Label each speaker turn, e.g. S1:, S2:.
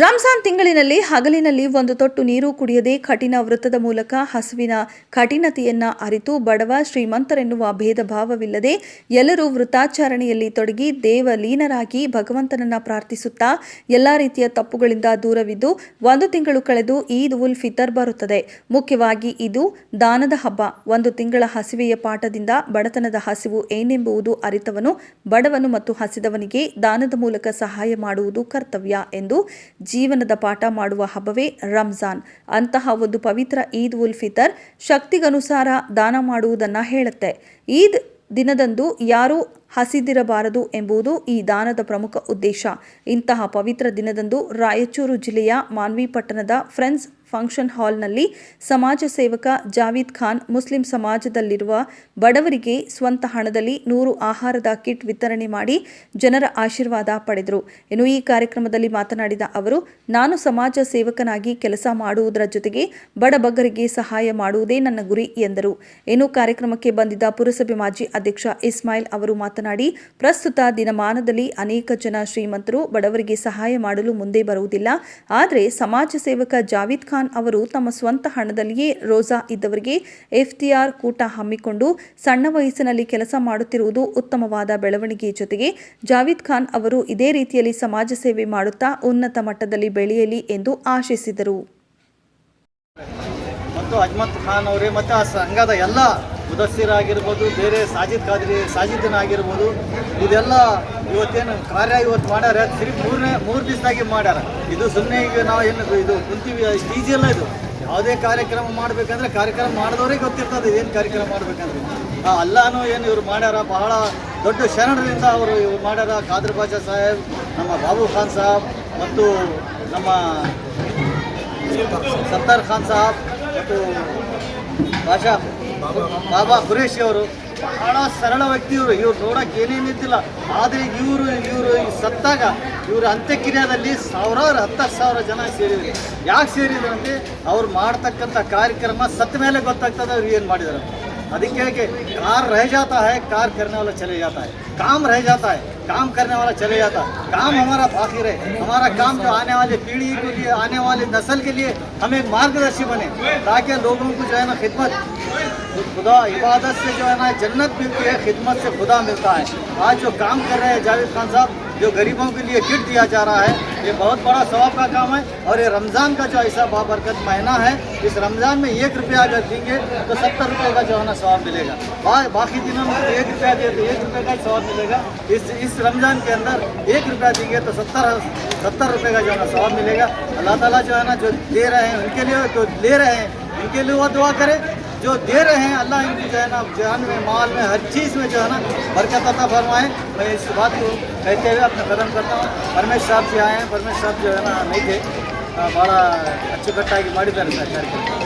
S1: ರಂಜಾನ್ ತಿಂಗಳಿನಲ್ಲಿ ಹಗಲಿನಲ್ಲಿ ಒಂದು ತೊಟ್ಟು ನೀರು ಕುಡಿಯದೆ ಕಠಿಣ ವೃತ್ತದ ಮೂಲಕ ಹಸುವಿನ ಕಠಿಣತೆಯನ್ನ ಅರಿತು ಬಡವ ಶ್ರೀಮಂತರೆನ್ನುವ ಭೇದ ಭಾವವಿಲ್ಲದೆ ಎಲ್ಲರೂ ವೃತ್ತಾಚರಣೆಯಲ್ಲಿ ತೊಡಗಿ ದೇವಲೀನರಾಗಿ ಭಗವಂತನನ್ನ ಪ್ರಾರ್ಥಿಸುತ್ತಾ ಎಲ್ಲಾ ರೀತಿಯ ತಪ್ಪುಗಳಿಂದ ದೂರವಿದ್ದು ಒಂದು ತಿಂಗಳು ಕಳೆದು ಈದ್ ಉಲ್ ಫಿತರ್ ಬರುತ್ತದೆ. ಮುಖ್ಯವಾಗಿ ಇದು ದಾನದ ಹಬ್ಬ. ಒಂದು ತಿಂಗಳ ಹಸಿವೆಯ ಪಾಠದಿಂದ ಬಡತನದ ಹಸಿವು ಏನೆಂಬುದು ಅರಿತವನು ಬಡವನು ಮತ್ತು ಹಸಿದವನಿಗೆ ದಾನದ ಮೂಲಕ ಸಹಾಯ ಮಾಡುವುದು ಕರ್ತವ್ಯ ಎಂದು ಜೀವನದ ಪಾಠ ಮಾಡುವ ಹಬ್ಬವೇ ರಂಜಾನ್. ಅಂತಹ ಒಂದು ಪವಿತ್ರ ಈದ್ ಉಲ್ ಫಿತರ್ ಶಕ್ತಿಗನುಸಾರ ದಾನ ಮಾಡುವುದನ್ನು ಹೇಳುತ್ತೆ. ಈದ್ ದಿನದಂದು ಯಾರೂ ಹಸಿದಿರಬಾರದು ಎಂಬುದು ಈ ದಾನದ ಪ್ರಮುಖ ಉದ್ದೇಶ. ಇಂತಹ ಪವಿತ್ರ ದಿನದಂದು ರಾಯಚೂರು ಜಿಲ್ಲೆಯ ಮಾನ್ವಿ ಪಟ್ಟಣದ ಫ್ರೆಂಡ್ಸ್ ಫಂಕ್ಷನ್ ಹಾಲ್ನಲ್ಲಿ ಸಮಾಜ ಸೇವಕ ಜಾವೀದ್ ಖಾನ್ ಮುಸ್ಲಿಂ ಸಮಾಜದಲ್ಲಿರುವ ಬಡವರಿಗೆ ಸ್ವಂತ ಹಣದಲ್ಲಿ 100 ಆಹಾರದ ಕಿಟ್ ವಿತರಣೆ ಮಾಡಿ ಜನರ ಆಶೀರ್ವಾದ ಪಡೆದರು. ಇನ್ನು ಈ ಕಾರ್ಯಕ್ರಮದಲ್ಲಿ ಮಾತನಾಡಿದ ಅವರು, ನಾನು ಸಮಾಜ ಸೇವಕನಾಗಿ ಕೆಲಸ ಮಾಡುವುದರ ಜೊತೆಗೆ ಬಡಬಗ್ಗರಿಗೆ ಸಹಾಯ ಮಾಡುವುದೇ ನನ್ನ ಗುರಿ ಎಂದರು. ಇನ್ನು ಕಾರ್ಯಕ್ರಮಕ್ಕೆ ಬಂದಿದ್ದ ಪುರಸಭೆ ಮಾಜಿ ಅಧ್ಯಕ್ಷ ಇಸ್ಮಾಯಿಲ್ ಅವರು ಮಾತನಾಡಿ, ಪ್ರಸ್ತುತ ದಿನಮಾನದಲ್ಲಿ ಅನೇಕ ಜನ ಶ್ರೀಮಂತರು ಬಡವರಿಗೆ ಸಹಾಯ ಮಾಡಲು ಮುಂದೆ ಬರುವುದಿಲ್ಲ. ಆದರೆ ಸಮಾಜ ಸೇವಕ ಜಾವೀದ್ ಖಾನ್ ಅವರು ತಮ್ಮ ಸ್ವಂತ ಹಣದಲ್ಲಿಯೇ ರೋಜಾ ಇದ್ದವರಿಗೆ ಇಫ್ತಿಯಾರ್ ಕೂಟ ಹಮ್ಮಿಕೊಂಡು ಸಣ್ಣ ವಯಸ್ಸಿನಲ್ಲಿ ಕೆಲಸ ಮಾಡುತ್ತಿರುವುದು ಉತ್ತಮವಾದ ಬೆಳವಣಿಗೆ. ಜೊತೆಗೆ ಜಾವೀದ್ ಖಾನ್ ಅವರು ಇದೇ ರೀತಿಯಲ್ಲಿ ಸಮಾಜ ಸೇವೆ ಮಾಡುತ್ತಾ ಉನ್ನತ ಮಟ್ಟದಲ್ಲಿ ಬೆಳೆಯಲಿ ಎಂದು ಆಶಿಸಿದರು.
S2: ಮತ್ತು ಅಜ್ಮತ್ ಖಾನ್ ಅವರೇ ಮತ್ತು ಆ ಸಂಘದ ಎಲ್ಲ ಮುದಸ್ಸಿರ್ ಆಗಿರ್ಬೋದು, ಬೇರೆ ಸಾಜಿದಿನ ಆಗಿರ್ಬೋದು, ಇದೆಲ್ಲ ಇವತ್ತೇನು ಕಾರ್ಯ ಇವತ್ತು ಮಾಡ್ಯಾರ. ಸಿರ್ಫ್ ಮೂರು ದಿವಸದಾಗಿ ಮಾಡ್ಯಾರ. ಇದು ಸುಮ್ಮನೆ ಈಗ ನಾವು ಏನು ಇದು ಕುಂತೀವಿ ಈಜಿ ಎಲ್ಲ. ಇದು ಯಾವುದೇ ಕಾರ್ಯಕ್ರಮ ಮಾಡಬೇಕಂದ್ರೆ ಕಾರ್ಯಕ್ರಮ ಮಾಡಿದವ್ರಿಗೆ ಗೊತ್ತಿರ್ತದೆ ಏನು ಕಾರ್ಯಕ್ರಮ ಮಾಡಬೇಕಂದ್ರೆ. ಅಲ್ಲಾನು ಏನು ಇವ್ರು ಮಾಡ್ಯಾರ, ಬಹಳ ದೊಡ್ಡ ಶರಣರಿಂದ ಅವರು ಇವ್ರು ಮಾಡ್ಯಾರ. ಖಾದರ್ ಬಾಷಾ ಸಾಹೇಬ್, ನಮ್ಮ ಬಾಬು ಖಾನ್ ಸಾಹಬ್ ಮತ್ತು ನಮ್ಮ ಸತ್ತಾರ್ ಖಾನ್ ಸಾಹಬ್ ಮತ್ತು ಬಾಬಾ ಖುರೇಶಿ ಅವರು ಬಹಳ ಸರಳ ವ್ಯಕ್ತಿ. ಇವ್ರು ನೋಡೋಕೆ ಏನೇನಿದ್ದಿಲ್ಲ. ಆದರೆ ಇವರು ಸತ್ತಾಗ ಇವ್ರ ಅಂತ್ಯಕ್ರಿಯೆಯಲ್ಲಿ 10,000 ಜನ ಸೇರಿದ್ರು. ಯಾಕೆ ಸೇರಿದ್ರು ಅಂದರೆ ಅವ್ರು ಮಾಡ್ತಕ್ಕಂಥ ಕಾರ್ಯಕ್ರಮ ಸತ್ತ ಮೇಲೆ ಗೊತ್ತಾಗ್ತದೆ ಅವ್ರು ಏನು ಮಾಡಿದಾರೆ. ಅದಕ್ಕೆ कार रह जाता है, कार करने वाला चले जाता है. काम रह जाता है, काम करने वाला चले जाता है. काम हमारा बाकी रहे. हमारा काम जो आने वाले पीढ़ी के लिए, आने वाली नस्ल के लिए हमें मार्गदर्शी बने, ताकि लोगों को जो है ना खिदमत, खुदा इबादत से जो है ना जन्नत मिलती है, खिदमत से खुदा मिलता है. आज जो काम कर रहे हैं जावेद खान साहब, जो गरीबों के लिए किट दिया जा रहा है, ये बहुत बड़ा सवाब का काम है. और ये रमज़ान का जो ऐसा बाबरकत महीना है, इस रमज़ान में 1 रुपया अगर देंगे तो 70 रुपये का जो है ना सवाब मिलेगा. बाकी दिनों में 1 रुपया दे तो 1 रुपये का सवाब मिलेगा. इस रमज़ान के अंदर 1 रुपया देंगे तो 70 रुपये का जो है ना सवाब मिलेगा. अल्लाह ताला जो है ना जो दे रहे हैं उनके लिए, तो ले रहे हैं उनके लिए वो दुआ करें. जो दे रहे हैं अल्लाह इनको जो है ना जान में, माल में, हर चीज़ में जो है ना बरकत अता फरमाएं. मैं इस बात को कहते हुए अपना कदम करता हूँ. परमेश साहब जी आए हैं. परमेश साहब जो है ना नहीं थे, बड़ा अಚ್ಚುಕಟ್ಟಾಗಿ ಮಾಡಿದ್ದಾರೆ ಸರ್ ಕಾರ್ಯಕ್ರಮ.